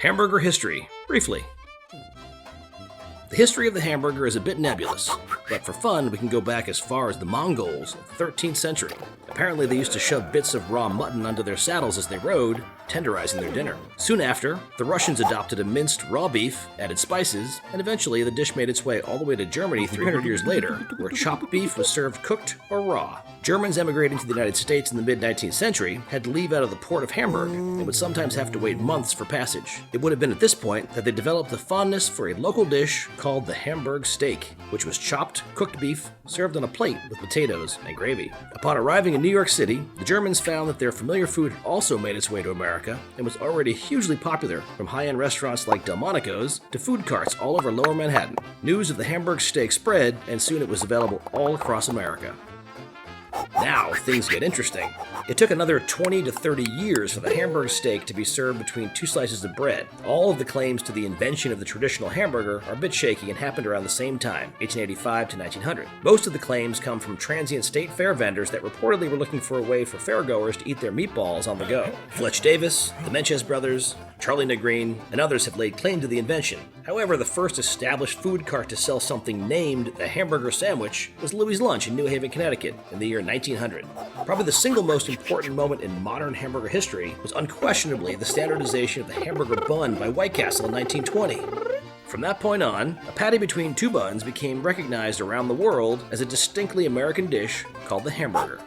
Hamburger history, briefly. The history of the hamburger is a bit nebulous, but for fun we can go back as far as the Mongols of the 13th century. Apparently they used to shove bits of raw mutton under their saddles as they rode, tenderizing their dinner. Soon after, the Russians adopted a minced raw beef, added spices, and eventually the dish made its way all the way to Germany 300 years later, where chopped beef was served cooked or raw. Germans emigrating to the United States in the mid-19th century had to leave out of the port of Hamburg and would sometimes have to wait months for passage. It would have been at this point that they developed the fondness for a local dish called the Hamburg steak, which was chopped, cooked beef served on a plate with potatoes and gravy. Upon arriving in New York City, the Germans found that their familiar food had also made its way to America and was already hugely popular, from high-end restaurants like Delmonico's to food carts all over Lower Manhattan. News of the Hamburg steak spread, and soon it was available all across America. Now, things get interesting. It took another 20 to 30 years for the Hamburg steak to be served between two slices of bread. All of the claims to the invention of the traditional hamburger are a bit shaky and happened around the same time, 1885 to 1900. Most of the claims come from transient state fair vendors that reportedly were looking for a way for fairgoers to eat their meatballs on the go. Fletch Davis, the Menches brothers, Charlie Negreen, and others have laid claim to the invention. However, the first established food cart to sell something named the hamburger sandwich was Louis' Lunch in New Haven, Connecticut in the year 1900. Probably the single most important moment in modern hamburger history was unquestionably the standardization of the hamburger bun by White Castle in 1920. From that point on, a patty between two buns became recognized around the world as a distinctly American dish called the hamburger.